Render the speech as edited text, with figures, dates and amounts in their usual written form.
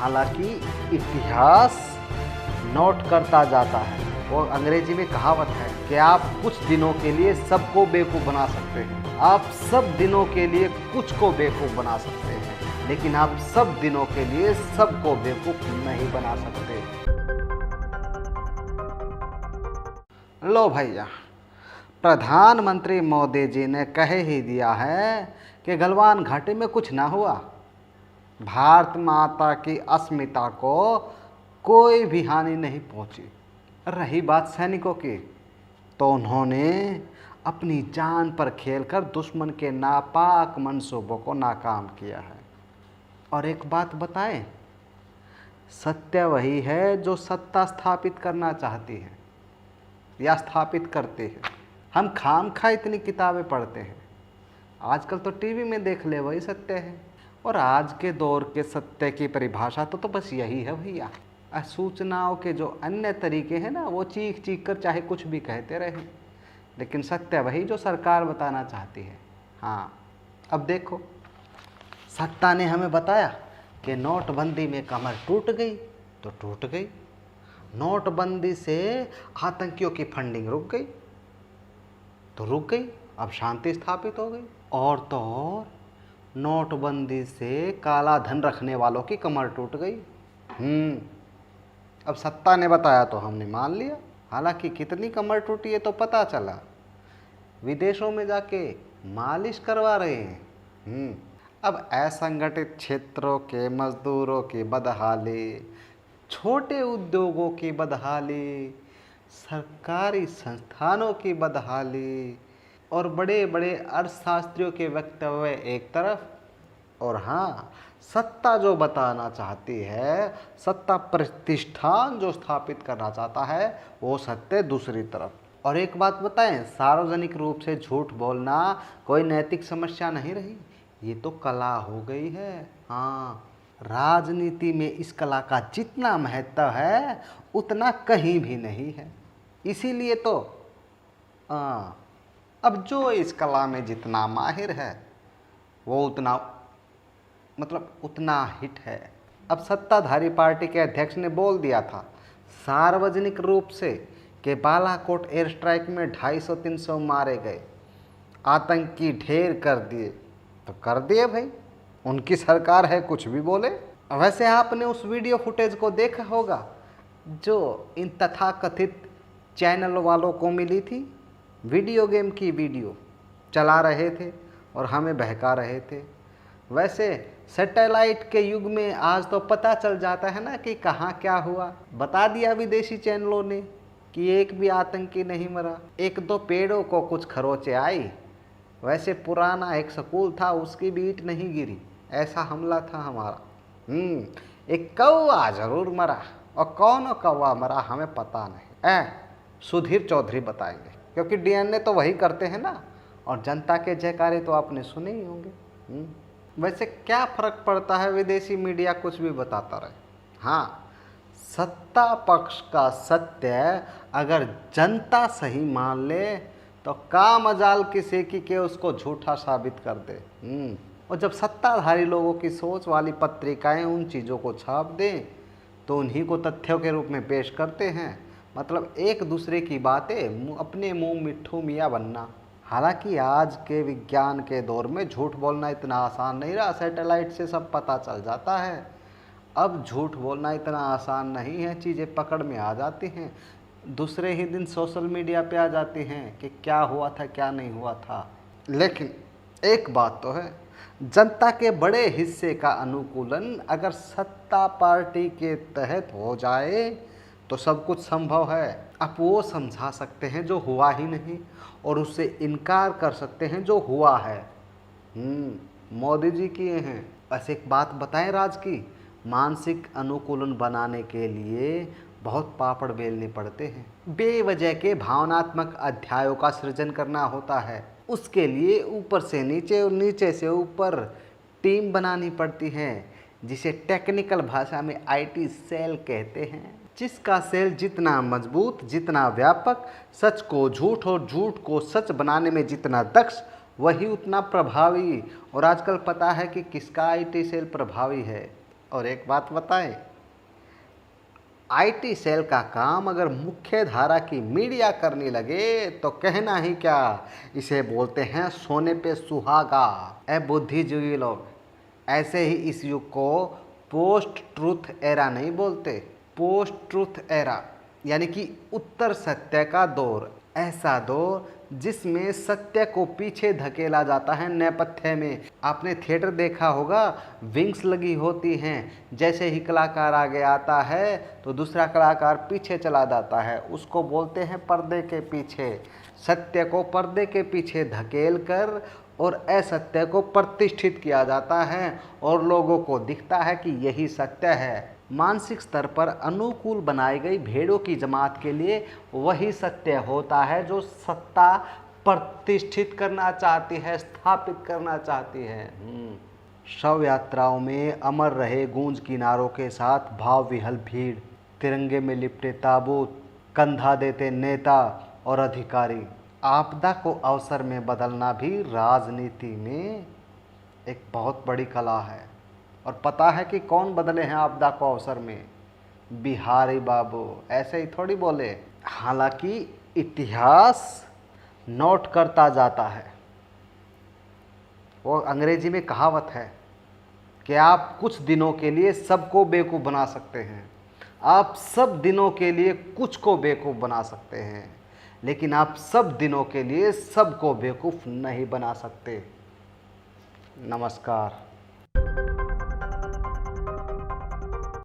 हालांकि इतिहास नोट करता जाता है। वो अंग्रेजी में कहावत है कि आप कुछ दिनों के लिए सबको बेवकूफ़ बना सकते हैं, आप सब दिनों के लिए कुछ को बेवकूफ़ बना सकते हैं, लेकिन आप सब दिनों के लिए सबको बेवकूफ़ नहीं बना सकते। लो भैया, प्रधानमंत्री मोदी जी ने कह ही दिया है कि गलवान घाटी में कुछ ना हुआ, भारत माता की अस्मिता को कोई भी हानि नहीं पहुंची। रही बात सैनिकों की, तो उन्होंने अपनी जान पर खेलकर दुश्मन के नापाक मंसूबों को नाकाम किया है। और एक बात बताएं, सत्य वही है जो सत्ता स्थापित करना चाहती है या स्थापित करती है। हम खामखा इतनी किताबें पढ़ते हैं, आजकल तो टीवी में देख ले वही सत्य है। और आज के दौर के सत्य की परिभाषा तो बस यही है भैया। सूचनाओं के जो अन्य तरीके हैं ना, वो चीख चीख कर चाहे कुछ भी कहते रहे, लेकिन सत्य वही जो सरकार बताना चाहती है। हाँ, अब देखो, सत्ता ने हमें बताया कि नोटबंदी में कमर टूट गई तो टूट गई, नोटबंदी से आतंकियों की फंडिंग रुक गई तो रुक गई, अब शांति स्थापित हो गई। और तो और नोटबंदी से काला धन रखने वालों की कमर टूट गई। अब सत्ता ने बताया तो हमने मान लिया। हालांकि कितनी कमर टूटी है तो पता चला, विदेशों में जाके मालिश करवा रहे हैं। अब असंगठित क्षेत्रों के मजदूरों की बदहाली, छोटे उद्योगों की बदहाली, सरकारी संस्थानों की बदहाली और बड़े बड़े अर्थशास्त्रियों के वक्तव्य एक तरफ, और हाँ, सत्ता जो बताना चाहती है, सत्ता प्रतिष्ठान जो स्थापित करना चाहता है, वो सत्य दूसरी तरफ। और एक बात बताएं, सार्वजनिक रूप से झूठ बोलना कोई नैतिक समस्या नहीं रही, ये तो कला हो गई है। हाँ, राजनीति में इस कला का जितना महत्व है उतना कहीं भी नहीं है। इसीलिए तो अब जो इस कला में जितना माहिर है वो उतना हिट है। अब सत्ताधारी पार्टी के अध्यक्ष ने बोल दिया था सार्वजनिक रूप से कि बालाकोट एयर स्ट्राइक में 250-300 मारे गए, आतंकी ढेर कर दिए, तो कर दिए भाई, उनकी सरकार है, कुछ भी बोले। वैसे आपने उस वीडियो फुटेज को देखा होगा जो इन तथाकथित चैनल वालों को मिली थी, वीडियो गेम की वीडियो चला रहे थे और हमें बहका रहे थे। वैसे सैटेलाइट के युग में आज तो पता चल जाता है ना कि कहाँ क्या हुआ। बता दिया विदेशी चैनलों ने कि एक भी आतंकी नहीं मरा, एक दो पेड़ों को कुछ खरोंचे आई, वैसे पुराना एक स्कूल था उसकी भी ईंट नहीं गिरी, ऐसा हमला था हमारा। एक कौवा जरूर मरा, और कौन कौवा मरा हमें पता नहीं, सुधीर चौधरी बताएंगे, क्योंकि डीएनए तो वही करते हैं ना, और जनता के जयकारे तो आपने सुने ही होंगे। वैसे क्या फ़र्क पड़ता है विदेशी मीडिया कुछ भी बताता रहे। हाँ, सत्ता पक्ष का सत्य अगर जनता सही मान ले तो का मजाल किसी की के उसको झूठा साबित कर दे। और जब सत्ताधारी लोगों की सोच वाली पत्रिकाएं उन चीज़ों को छाप दें तो उन्हीं को तथ्यों के रूप में पेश करते हैं। मतलब एक दूसरे की बातें अपने मुंह मिट्ठू मियाँ बनना। हालांकि आज के विज्ञान के दौर में झूठ बोलना इतना आसान नहीं रहा, सैटेलाइट से सब पता चल जाता है। अब झूठ बोलना इतना आसान नहीं है, चीज़ें पकड़ में आ जाती हैं, दूसरे ही दिन सोशल मीडिया पे आ जाती हैं कि क्या हुआ था क्या नहीं हुआ था। लेकिन एक बात तो है, जनता के बड़े हिस्से का अनुकूलन अगर सत्ता पार्टी के तहत हो जाए तो सब कुछ संभव है। आप वो समझा सकते हैं जो हुआ ही नहीं, और उससे इनकार कर सकते हैं जो हुआ है। मोदी जी किए हैं। बस एक बात बताएं, राज की मानसिक अनुकूलन बनाने के लिए बहुत पापड़ बेलने पड़ते हैं, बेवजह के भावनात्मक अध्यायों का सृजन करना होता है। उसके लिए ऊपर से नीचे और नीचे से ऊपर टीम बनानी पड़ती है, जिसे टेक्निकल भाषा में आईटी सेल कहते हैं। जिसका सेल जितना मजबूत, जितना व्यापक, सच को झूठ और झूठ को सच बनाने में जितना दक्ष, वही उतना प्रभावी। और आजकल पता है कि किसका आईटी सेल प्रभावी है, और एक बात बताएं, आईटी सेल का काम अगर मुख्य धारा की मीडिया करने लगे तो कहना ही क्या, इसे बोलते हैं सोने पे सुहागा। ए बुद्धिजीवी लोग, ऐसे ही इस युग को पोस्ट ट्रूथ एरा नहीं बोलते, पोस्ट ट्रूथ एरा यानी कि उत्तर सत्य का दौर। ऐसा दौर जिसमें सत्य को पीछे धकेला जाता है नेपथ्य में। आपने थिएटर देखा होगा, विंग्स लगी होती हैं, जैसे ही कलाकार आगे आता है तो दूसरा कलाकार पीछे चला जाता है, उसको बोलते हैं पर्दे के पीछे। सत्य को पर्दे के पीछे धकेल कर और असत्य को प्रतिष्ठित किया जाता है और लोगों को दिखता है कि यही सत्य है। मानसिक स्तर पर अनुकूल बनाई गई भेड़ों की जमात के लिए वही सत्य होता है जो सत्ता प्रतिष्ठित करना चाहती है, स्थापित करना चाहती है। शव यात्राओं में अमर रहे गूंज किनारों के साथ भाव विहल भीड़, तिरंगे में लिपटे ताबूत, कंधा देते नेता और अधिकारी। आपदा को अवसर में बदलना भी राजनीति में एक बहुत बड़ी कला है। और पता है कि कौन बदले हैं आपदा को अवसर में? बिहारी बाबू। ऐसे ही थोड़ी बोले, हालांकि इतिहास नोट करता जाता है। वो अंग्रेजी में कहावत है कि आप कुछ दिनों के लिए सबको बेवकूफ़ बना सकते हैं, आप सब दिनों के लिए कुछ को बेवकूफ़ बना सकते हैं, लेकिन आप सब दिनों के लिए सबको बेवकूफ़ नहीं बना सकते। नमस्कार।